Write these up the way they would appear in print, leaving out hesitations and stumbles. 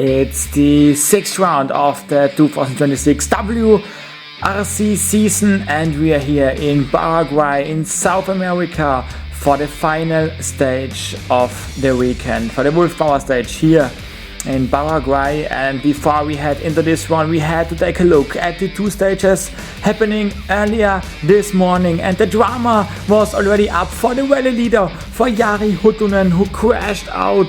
It's the 6th round of the 2026 WRC season, and we are here in Paraguay in South America for the final stage of the weekend, for the Wolf Power stage here in Paraguay. And before we head into this one, we had to take a look at the two stages happening earlier this morning, and the drama was already up for the rally leader, for Jari Huttunen, who crashed out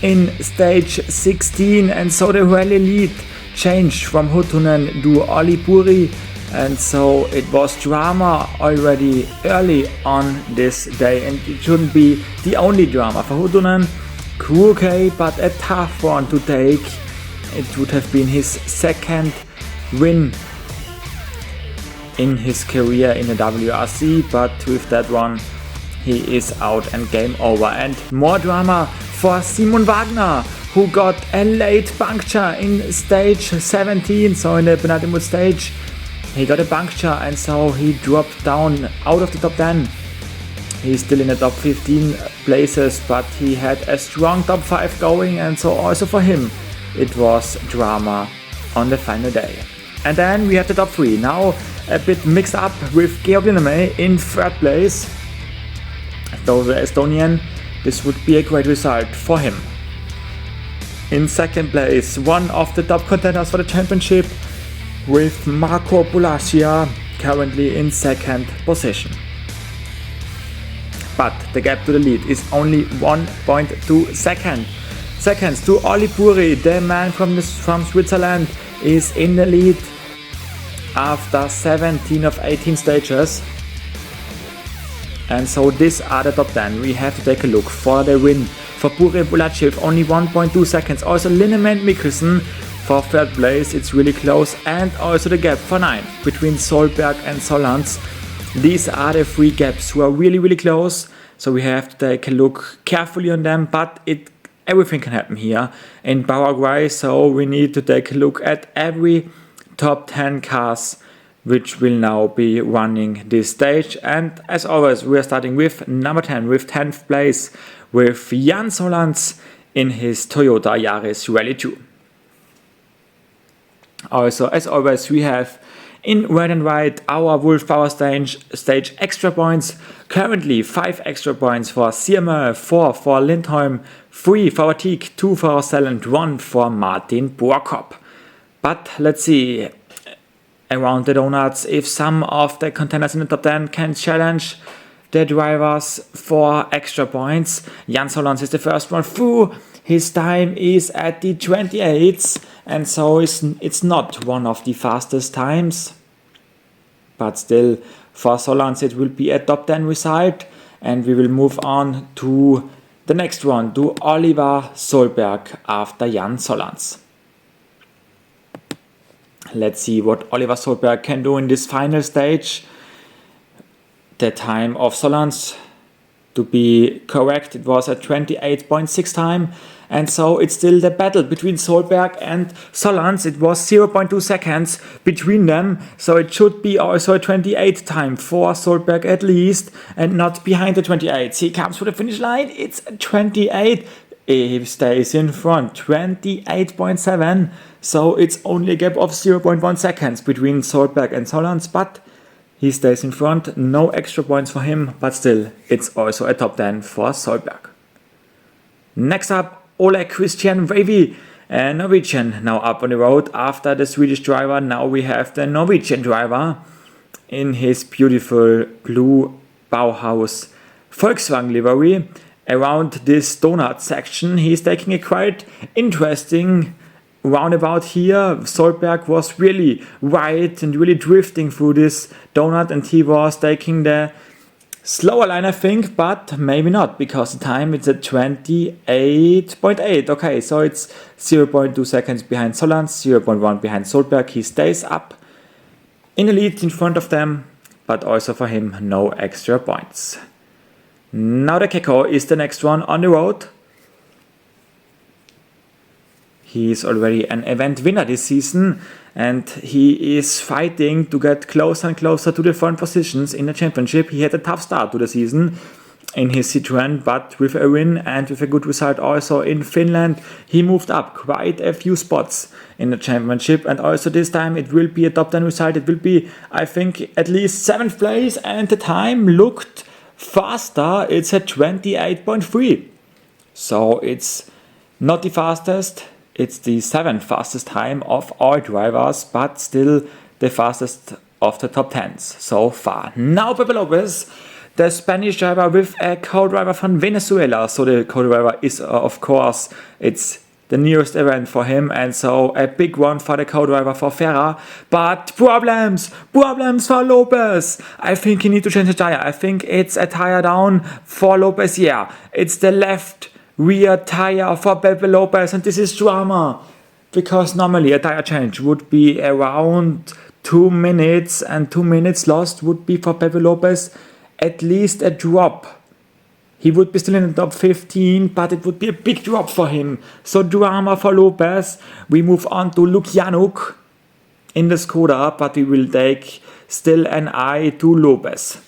in stage 16, and so the rally lead changed from Huttunen to Olli Puri, and so it was drama already early on this day, and it shouldn't be the only drama for Huttunen. Okay, but a tough one to take. It would have been his second win in his career in the WRC, but with that one he is out and game over. And more drama for Simon Wagner, who got a late puncture in stage 17, so in the penultimate stage he got a puncture, and so he dropped down out of the top 10. He's still in the top 15 places, but he had a strong top 5 going, and so also for him it was drama on the final day. And then we have the top 3, now a bit mixed up, with Georg Linnamäe in 3rd place. Though the Estonian, this would be a great result for him. In 2nd place, one of the top contenders for the championship, with Marco Bulacia currently in 2nd position. But the gap to the lead is only 1.2 seconds to Olli Puri. The man from Switzerland is in the lead after 17 of 18 stages. And so these are the top 10. We have to take a look for the win for Puri and Bulacia with only 1.2 seconds. Also Linnamäe and Mikkelsen for 3rd place. It's really close. And also the gap for 9th between Solberg and Solans. These are the 3 gaps who are really close, so we have to take a look carefully on them, but everything can happen here in Paraguay, so we need to take a look at every top 10 cars which will now be running this stage. And as always, we are starting with number 10, with 10th place, with Jan Solans in his Toyota Yaris Rally 2. Also, as always, we have in red and white our Wolf Power stage extra points. Currently 5 extra points for CMR, 4 for Lindholm, 3 for Teak, 2 for Rosell, and 1 for Martin Boerkop. But let's see around the donuts if some of the contenders in the top 10 can challenge the drivers for extra points. Jan Solans is the first one through. His time is at the 28th, and so it's not one of the fastest times. But still, for Solans it will be a top 10 result, and we will move on to the next one, to Oliver Solberg after Jan Solans. Let's see what Oliver Solberg can do in this final stage. The time of Solans, to be correct, it was a 28.6 time, and so it's still the battle between Solberg and Solans. It was 0.2 seconds between them, so it should be also a 28 time for Solberg at least, and not behind the 28. He comes for the finish line, it's 28. He stays in front, 28.7, so it's only a gap of 0.1 seconds between Solberg and Solans, but he stays in front. No extra points for him, but still, it's also a top 10 for Solberg. Next up, Oleg Christian Wavy, a Norwegian, now up on the road after the Swedish driver. Now we have the Norwegian driver in his beautiful blue Bauhaus Volkswagen livery. Around this donut section, he's taking a quite interesting roundabout here. Solberg was really wide and really drifting through this donut, and he was taking the slower line, I think, but maybe not, because the time it's at 28.8. Okay, so it's 0.2 seconds behind Solans, 0.1 behind Solberg. He stays up in the lead in front of them, but also for him no extra points. Now the Keko is the next one on the road. He is already an event winner this season, and he is fighting to get closer and closer to the front positions in the championship. He had a tough start to the season, in his Citroën, but with a win and with a good result also in Finland. He moved up quite a few spots in the championship, and also this time it will be a top 10 result. It will be, I think, at least 7th place, and the time looked faster. It's at 28.3. So it's not the fastest, it's the 7th fastest time of all drivers, but still the fastest of the top 10s so far. Now Pepe Lopez, the Spanish driver with a co-driver from Venezuela. So the co-driver is, of course, it's the nearest event for him, and so a big one for the co-driver for Ferra. But problems for Lopez. I think he needs to change the tire. I think it's a tire down for Lopez. Yeah, it's the left rear tire for Pepe Lopez, and this is drama, because normally a tire change would be around 2 minutes, and 2 minutes lost would be for Pepe Lopez at least a drop. He would be still in the top 15, but it would be a big drop for him. So drama for Lopez. We move on to Lukyanuk in the Skoda, but we will take still an eye to Lopez.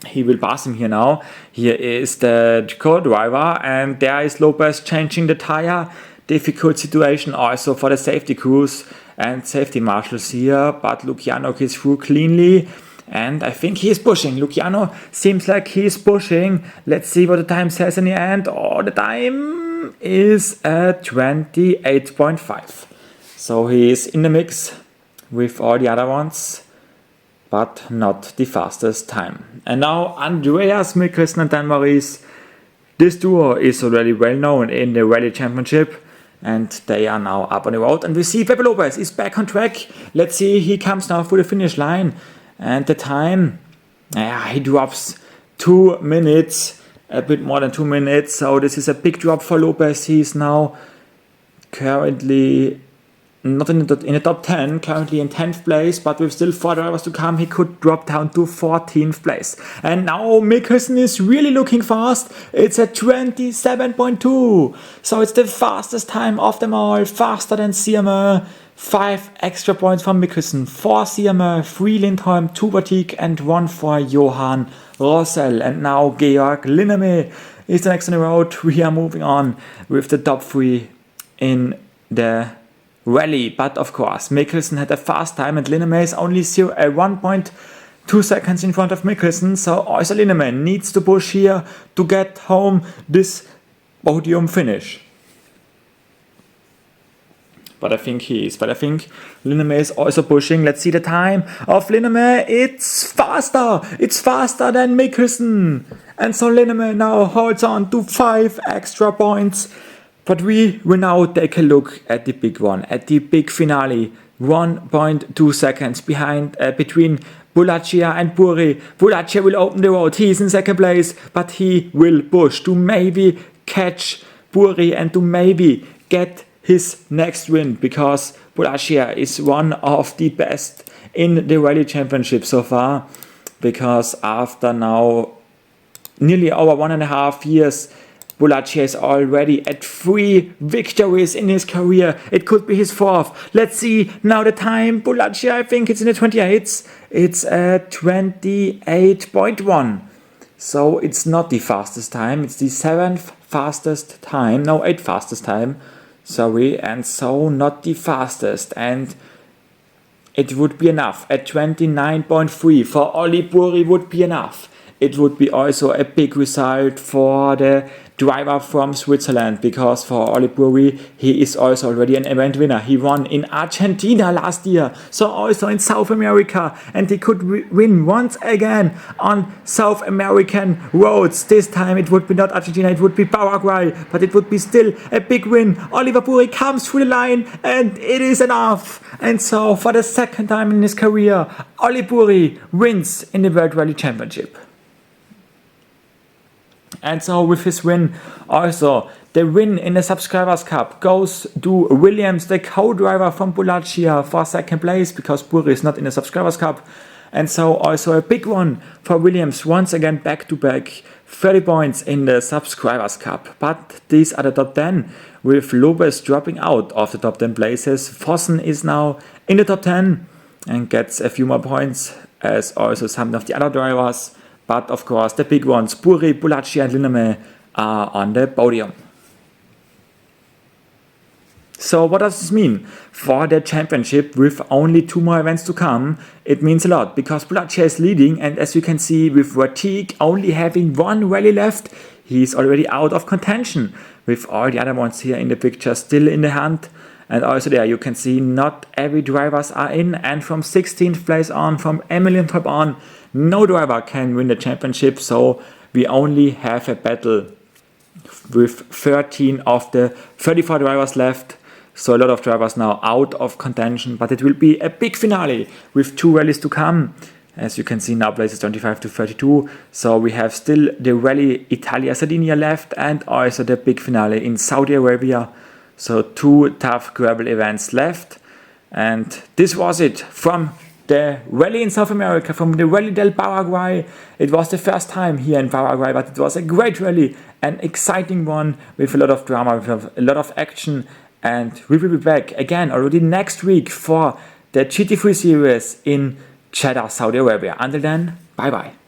He will pass him here now. Here is the co-driver, and there is Lopez changing the tire. Difficult situation also for the safety crews and safety marshals here, but Lukyanuk is through cleanly. And I think he is pushing. Luciano seems like he is pushing. Let's see what the time says in the end. Oh, the time is at 28.5. So he is in the mix with all the other ones, but not the fastest time. And now Andreas Mikkelsen and Dan Maurice. This duo is already well known in the Rally Championship, and they are now up on the road. And we see Pepe Lopez is back on track. Let's see, he comes now through the finish line. And the time, he drops 2 minutes, a bit more than 2 minutes. So this is a big drop for Lopez. He's now currently not in the top 10, currently in 10th place, but with still 4 drivers to come, he could drop down to 14th place. And now Mikkelsen is really looking fast. It's at 27.2. So it's the fastest time of them all, faster than CMA. 5 extra points for Mikkelsen, 4 CMA, 3 Lindholm, 2 Batik, and 1 for Johan Rossell. And now Georg Linnamäe is the next on the road. We are moving on with the top 3 in the rally. But of course, Mikkelsen had a fast time, and Linnamäe is only 1.2 seconds in front of Mikkelsen. So also Linnamäe needs to push here to get home this podium finish. But I think he is. But I think Linnamäe is also pushing. Let's see the time of Linnamäe. It's faster. It's faster than Mikkelsen. And so Linnamäe now holds on to 5 extra points. But we will now take a look at the big one, at the big finale. 1.2 seconds behind between Boulacia and Burri. Boulacia will open the road. He is in second place, but he will push to maybe catch Burri and to maybe get his next win, because Boulacia is one of the best in the Rally Championship so far, because after now nearly over 1.5 years, Boulacia is already at 3 victories in his career. It could be his 4th. Let's see now the time. Boulacia, I think it's in the 28s. It's at 28.1. So it's not the fastest time. It's the 7th fastest time. No, 8th fastest time. Sorry, and so not the fastest, and it would be enough. At 29.3 for Oli Burri would be enough. It would be also a big result for the driver from Switzerland, because for Oli Burri, he is also already an event winner. He won in Argentina last year, so also in South America, and he could win once again on South American roads. This time it would be not Argentina, it would be Paraguay, but it would be still a big win. Oliver Burri comes through the line, and it is enough. And so for the second time in his career, Oli Burri wins in the World Rally Championship. And so with his win, also the win in the Subscribers Cup goes to Williams, the co-driver from Boulacia, for second place, because Burri is not in the Subscribers Cup. And so also a big one for Williams, once again back to back, 30 points in the Subscribers Cup. But these are the top 10, with Lopez dropping out of the top 10 places. Vossen is now in the top 10 and gets a few more points, as also some of the other drivers. But of course, the big ones, Burri, Bulacci and Liname, are on the podium. So what does this mean? For the championship, with only 2 more events to come, it means a lot, because Bulacci is leading, and as you can see, with Vertique only having 1 rally left, he's already out of contention, with all the other ones here in the picture still in the hunt. And also there you can see not every drivers are in, and from 16th place on, from Emilian Top on, no driver can win the championship, so we only have a battle with 13 of the 34 drivers left. So a lot of drivers now out of contention, but it will be a big finale with 2 rallies to come. As you can see now, places 25 to 32. So we have still the rally Italia Sardinia left, and also the big finale in Saudi Arabia. So 2 tough gravel events left. And this was it from the rally in South America, from the Rally del Paraguay. It was the first time here in Paraguay, but it was a great rally, an exciting one with a lot of drama, with a lot of action. And we will be back again already next week for the GT3 series in Jeddah, Saudi Arabia. Until then, bye bye.